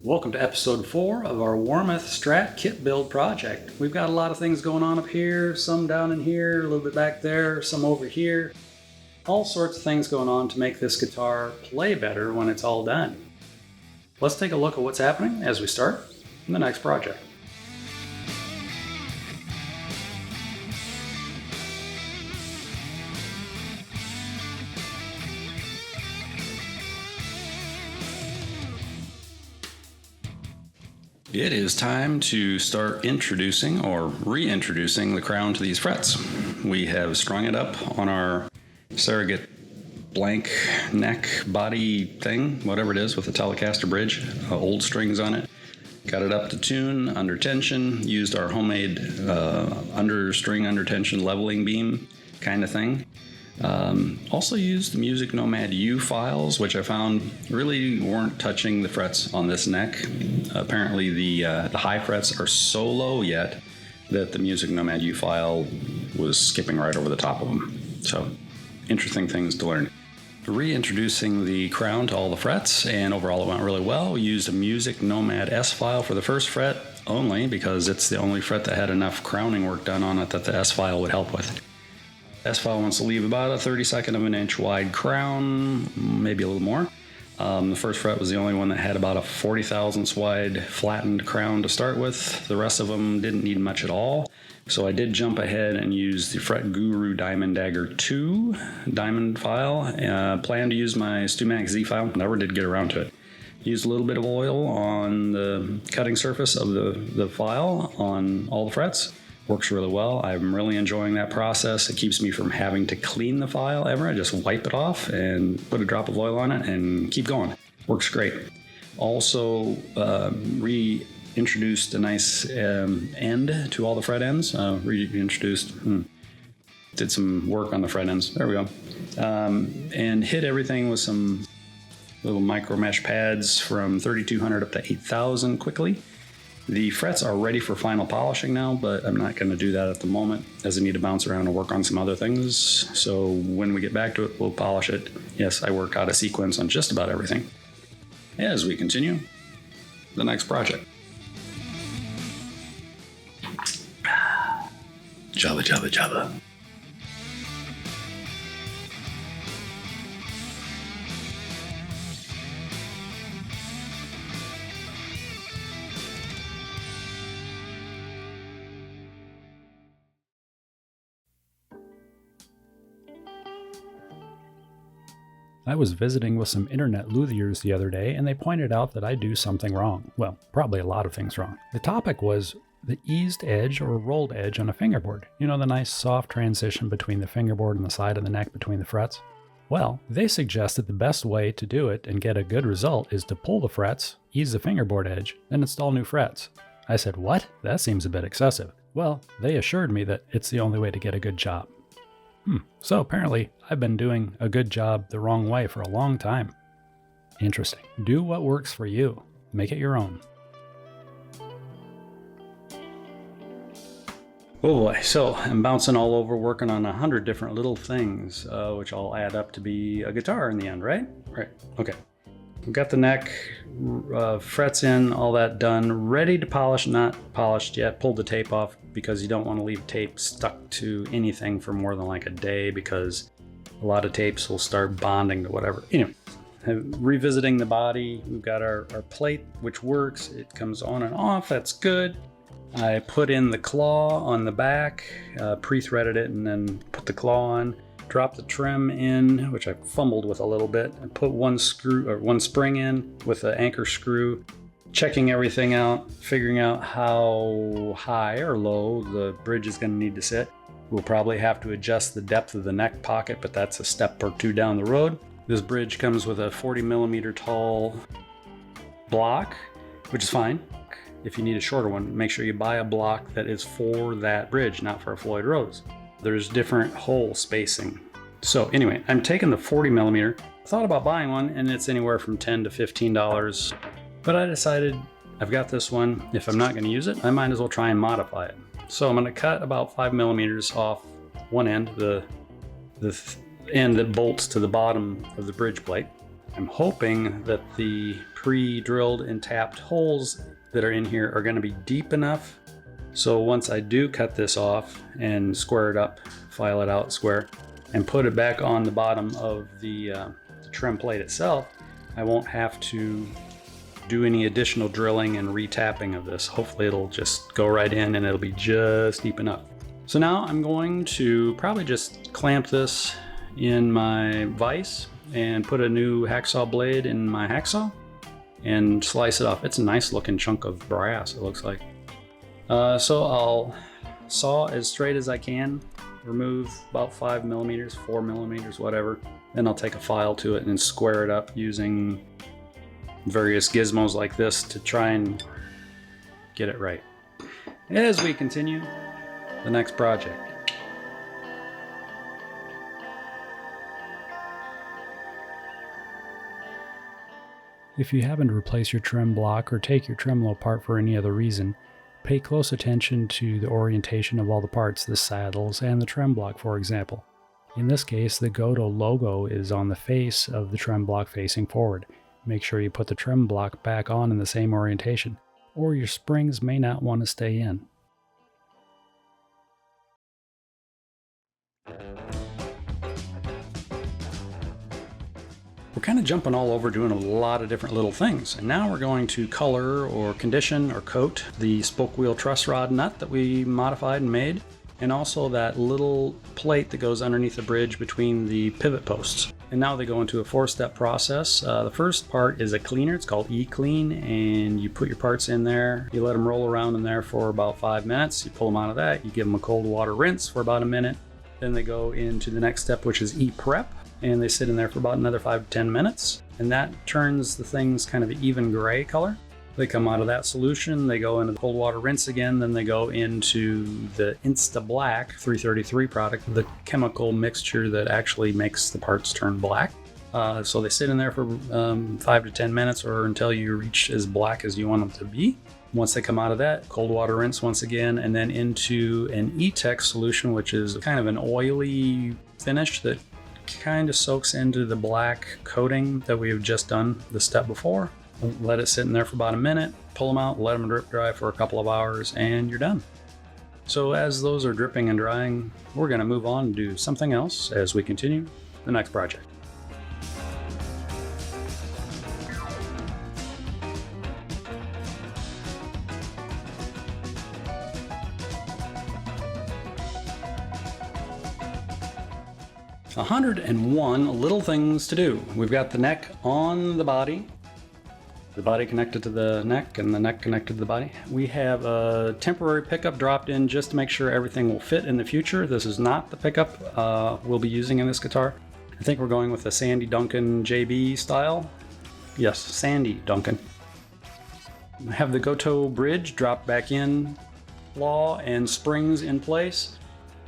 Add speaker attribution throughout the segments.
Speaker 1: Welcome to episode 4 of our Warmoth Strat kit build project. We've got a lot of things going on up here, some down in here, a little bit back there, some over here. All sorts of things going on to make this guitar play better when it's all done. Let's take a look at what's happening as we start the next project. It is time to start introducing or reintroducing the crown to these frets. We have strung it up on our surrogate blank neck body thing, whatever it is, with a Stratocaster bridge, old strings on it. Got it up to tune, under tension, used our homemade understring under tension leveling beam kind of thing. Also used the Music Nomad U files, which I found really weren't touching the frets on this neck. Apparently the high frets are so low yet that the Music Nomad U file was skipping right over the top of them. So interesting things to learn. Reintroducing the crown to all the frets, and overall it went really well. We used a Music Nomad S file for the first fret only because it's the only fret that had enough crowning work done on it that the S file would help with. S-file wants to leave about a 32nd of an inch wide crown, maybe a little more. The first fret was the only one that had about a 40 thousandths wide flattened crown to start with. The rest of them didn't need much at all. So I did jump ahead and use the Fret Guru Diamond Dagger 2 diamond file. Planned to use my StuMax Z file, never did get around to it. Used a little bit of oil on the cutting surface of the file on all the frets. Works really well. I'm really enjoying that process. It keeps me from having to clean the file ever. I just wipe it off and put a drop of oil on it and keep going. Works great. Also reintroduced a nice end to all the fret ends. Did some work on the fret ends. There we go. And hit everything with some little micro mesh pads from 3200 up to 8000 quickly. The frets are ready for final polishing now, but I'm not going to do that at the moment as I need to bounce around and work on some other things. So when we get back to it, we'll polish it. Yes, I work out a sequence on just about everything. As we continue the next project. Jabba, jabba, jabba. I was visiting with some internet Luthiers the other day, and they pointed out that I do something wrong. Well, probably a lot of things wrong. The topic was the eased edge or rolled edge on a fingerboard. You know, the nice soft transition between the fingerboard and the side of the neck between the frets? Well, they suggested the best way to do it and get a good result is to pull the frets, ease the fingerboard edge, then install new frets. I said, what? That seems a bit excessive. Well, they assured me that it's the only way to get a good job. So apparently, I've been doing a good job the wrong way for a long time. Interesting. Do what works for you. Make it your own. Oh boy, so I'm bouncing all over working on 100 different little things, which all add up to be a guitar in the end, right? Right, okay. We've got the neck, frets in, all that done, ready to polish, not polished yet. Pulled the tape off because you don't want to leave tape stuck to anything for more than like a day because a lot of tapes will start bonding to whatever. Anyway, revisiting the body, we've got our plate, which works. It comes on and off, that's good. I put in the claw on the back, pre-threaded it and then put the claw on. Drop the trem in, which I fumbled with a little bit. I put one spring in with the anchor screw, checking everything out, figuring out how high or low the bridge is going to need to sit. We'll probably have to adjust the depth of the neck pocket, but that's a step or two down the road. This bridge comes with a 40 millimeter tall block, which is fine. If you need a shorter one, make sure you buy a block that is for that bridge, not for a Floyd Rose. There's different hole spacing. So anyway, I'm taking the 40 millimeter. I thought about buying one and it's anywhere from $10 to $15, but I decided I've got this one. If I'm not gonna use it, I might as well try and modify it. So I'm gonna cut about 5 millimeters off one end, the end that bolts to the bottom of the bridge plate. I'm hoping that the pre-drilled and tapped holes that are in here are going to be deep enough so once I do cut this off and square it up, file it out square, and put it back on the bottom of the trim plate itself, I won't have to do any additional drilling and retapping of this. Hopefully it'll just go right in and it'll be just deep enough. So now I'm going to probably just clamp this in my vise and put a new hacksaw blade in my hacksaw and slice it off. It's a nice looking chunk of brass, it looks like. So I'll saw as straight as I can, remove about 5 millimeters, 4 millimeters, whatever. Then I'll take a file to it and square it up using various gizmos like this to try and get it right. As we continue the next project. If you happen to replace your trem block or take your tremolo apart for any other reason, pay close attention to the orientation of all the parts, the saddles and the trem block, for example. In this case, the Goto logo is on the face of the trem block facing forward. Make sure you put the trem block back on in the same orientation, or your springs may not want to stay in. We're kind of jumping all over doing a lot of different little things, and now we're going to color or condition or coat the spoke wheel truss rod nut that we modified and made, and also that little plate that goes underneath the bridge between the pivot posts. And now they go into a 4-step process. The first part is a cleaner. It's called E-Clean, and you put your parts in there. You let them roll around in there for about 5 minutes. You pull them out of that. You give them a cold water rinse for about a minute. Then they go into the next step, which is E-Prep, and they sit in there for about another 5 to 10 minutes. And that turns the things kind of an even gray color. They come out of that solution, they go into the cold water rinse again, then they go into the insta-blak 333 product, the chemical mixture that actually makes the parts turn black. So they sit in there for 5 to 10 minutes or until you reach as black as you want them to be. Once they come out of that, cold water rinse once again, and then into an E-Tech solution, which is kind of an oily finish that kind of soaks into the black coating that we have just done the step before. Let it sit in there for about a minute, pull them out, let them drip dry for a couple of hours, and you're done. So as those are dripping and drying, we're going to move on and do something else as we continue the next project. A 101 little things to do. We've got the neck on the body connected to the neck, and the neck connected to the body. We have a temporary pickup dropped in just to make sure everything will fit in the future. This is not the pickup we'll be using in this guitar. I think we're going with the Sandy Duncan JB style. Yes, Sandy Duncan. I have the Goto bridge dropped back in, claw and springs in place.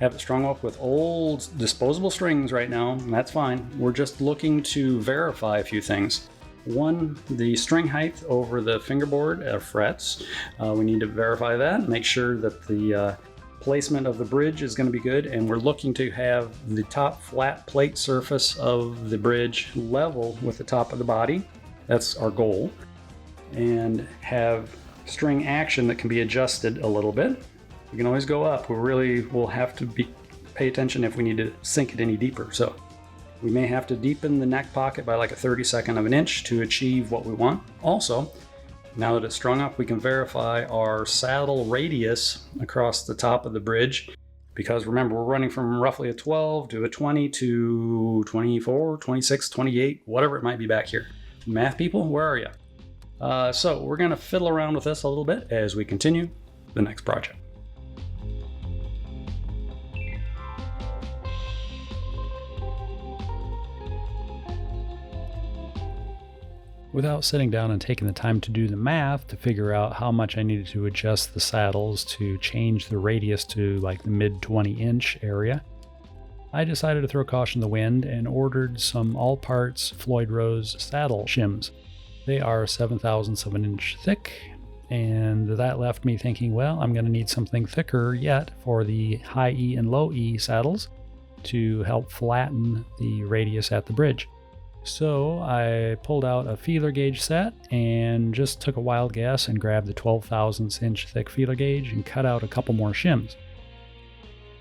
Speaker 1: Have it strung up with old disposable strings right now, and that's fine. We're just looking to verify a few things. One, the string height over the fingerboard frets. We need to verify that, make sure that the placement of the bridge is going to be good, and we're looking to have the top flat plate surface of the bridge level with the top of the body. That's our goal. And have string action that can be adjusted a little bit. We can always go up. We'll have to pay attention if we need to sink it any deeper. So we may have to deepen the neck pocket by like a 32nd of an inch to achieve what we want. Also, now that it's strung up, we can verify our saddle radius across the top of the bridge, because remember, we're running from roughly a 12 to a 20 to 24, 26, 28, whatever it might be back here. Math people, where are you? So we're going to fiddle around with this a little bit as we continue the next project. Without sitting down and taking the time to do the math to figure out how much I needed to adjust the saddles to change the radius to like the mid 20-inch area, I decided to throw caution to the wind and ordered some all parts Floyd Rose saddle shims. They are 7/1000 of an inch thick, and that left me thinking, well, I'm going to need something thicker yet for the high E and low E saddles to help flatten the radius at the bridge.
Speaker 2: So I pulled out a feeler gauge set and just took a wild guess and grabbed the 12 thousandths inch thick feeler gauge and cut out a couple more shims.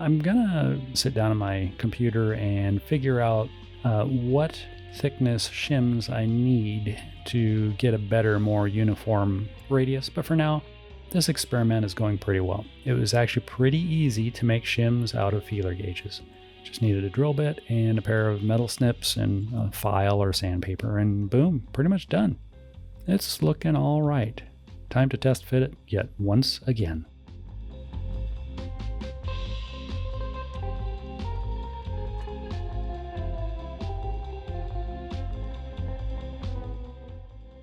Speaker 2: I'm gonna sit down on my computer and figure out what thickness shims I need to get a better, more uniform radius, but for now, this experiment is going pretty well. It was actually pretty easy to make shims out of feeler gauges. Just needed a drill bit and a pair of metal snips and a file or sandpaper, and boom, pretty much done. It's looking all right. Time to test fit it yet once again.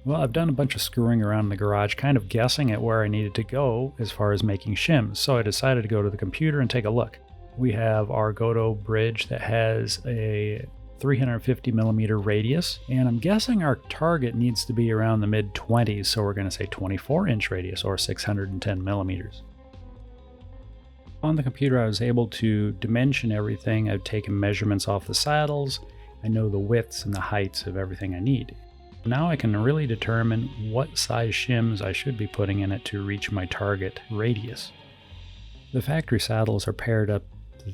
Speaker 2: Well, I've done a bunch of screwing around in the garage, kind of guessing at where I needed to go as far as making shims, so I decided to go to the computer and take a look. We have our Godot bridge that has a 350 millimeter radius, and I'm guessing our target needs to be around the mid-20s, so we're going to say 24-inch radius or 610 millimeters. On the computer, I was able to dimension everything. I've taken measurements off the saddles. I know the widths and the heights of everything I need. Now I can really determine what size shims I should be putting in it to reach my target radius. The factory saddles are paired up.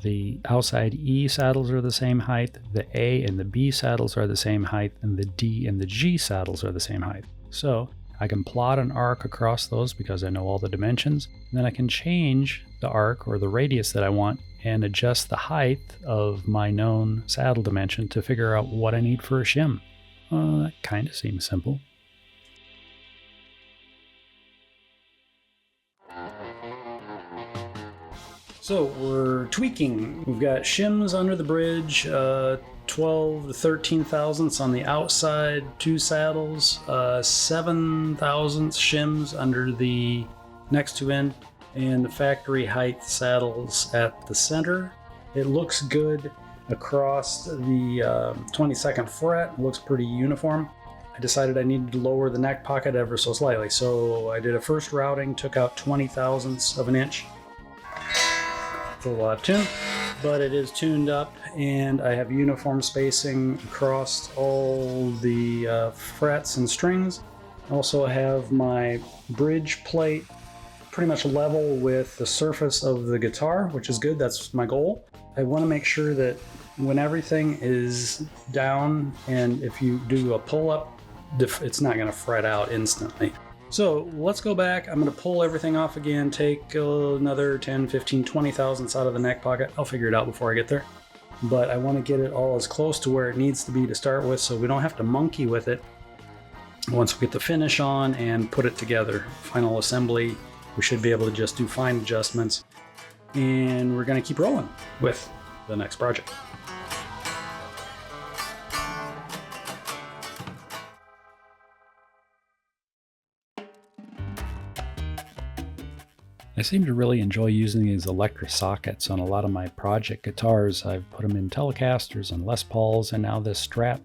Speaker 2: The outside E saddles are the same height, the A and the B saddles are the same height, and the D and the G saddles are the same height. So I can plot an arc across those because I know all the dimensions. And then I can change the arc or the radius that I want and adjust the height of my known saddle dimension to figure out what I need for a shim. That kind of seems simple. So we're tweaking. We've got shims under the bridge, 12 to 13 thousandths on the outside, two saddles, 7 thousandths shims under the next two end, and the factory height saddles at the center. It looks good across the 22nd fret, looks pretty uniform. I decided I needed to lower the neck pocket ever so slightly, so I did a first routing, took out 20 thousandths of an inch. It's a lot of tune, but it is tuned up, and I have uniform spacing across all the frets and strings. I also have my bridge plate pretty much level with the surface of the guitar, which is good. That's my goal. I want to make sure that when everything is down, and if you do a pull-up, it's not going to fret out instantly. So let's go back. I'm going to pull everything off again, take another 10, 15, 20 thousandths out of the neck pocket. I'll figure it out before I get there. But I want to get it all as close to where it needs to be to start with, so we don't have to monkey with it. Once we get the finish on and put it together, final assembly, we should be able to just do fine adjustments. And we're going to keep rolling with the next project. I seem to really enjoy using these electro-sockets on a lot of my project guitars. I've put them in Telecasters and Les Pauls and now this Strat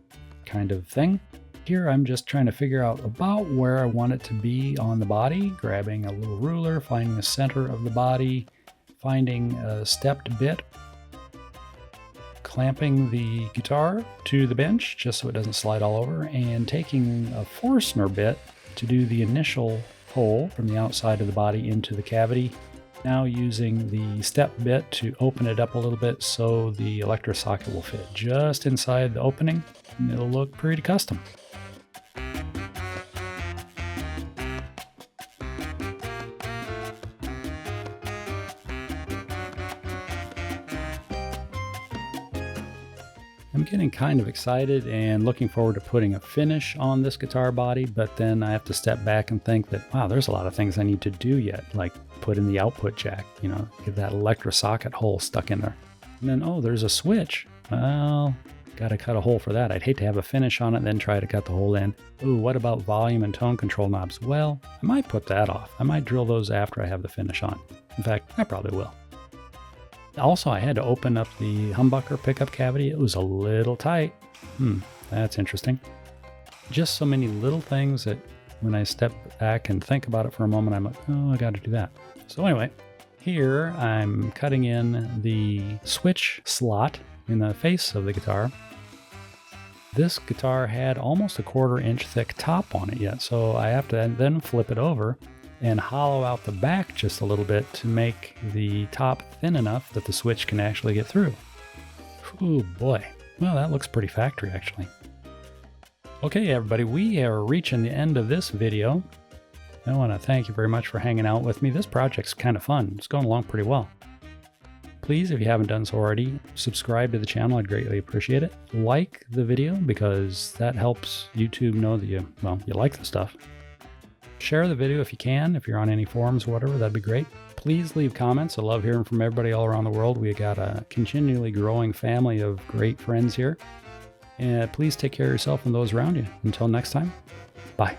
Speaker 2: kind of thing. Here I'm just trying to figure out about where I want it to be on the body, grabbing a little ruler, finding the center of the body, finding a stepped bit, clamping the guitar to the bench just so it doesn't slide all over, and taking a Forstner bit to do the initial hole from the outside of the body into the cavity. Now using the step bit to open it up a little bit so the electro-socket will fit just inside the opening, and it'll look pretty custom. I'm getting kind of excited and looking forward to putting a finish on this guitar body, but then I have to step back and think that, wow, there's a lot of things I need to do yet, like put in the output jack, get that electro-socket hole stuck in there. And then, oh, there's a switch. Well, gotta cut a hole for that. I'd hate to have a finish on it and then try to cut the hole in. Ooh, what about volume and tone control knobs? Well, I might put that off. I might drill those after I have the finish on. In fact, I probably will. Also, I had to open up the humbucker pickup cavity. It was a little tight. That's interesting. Just so many little things that when I step back and think about it for a moment, I'm like, oh, I got to do that. So anyway, here I'm cutting in the switch slot in the face of the guitar. This guitar had almost a 1/4 inch thick top on it yet, so I have to then flip it over and hollow out the back just a little bit to make the top thin enough that the switch can actually get through. Oh boy. Well, that looks pretty factory actually. Okay, everybody, we are reaching the end of this video. I want to thank you very much for hanging out with me. This project's kind of fun. It's going along pretty well. Please, if you haven't done so already, subscribe to the channel. I'd greatly appreciate it. Like the video because that helps YouTube know that you like the stuff. Share the video if you can. If you're on any forums or whatever, that'd be great. Please leave comments. I love hearing from everybody all around the world. We got a continually growing family of great friends here. And please take care of yourself and those around you. Until next time, bye.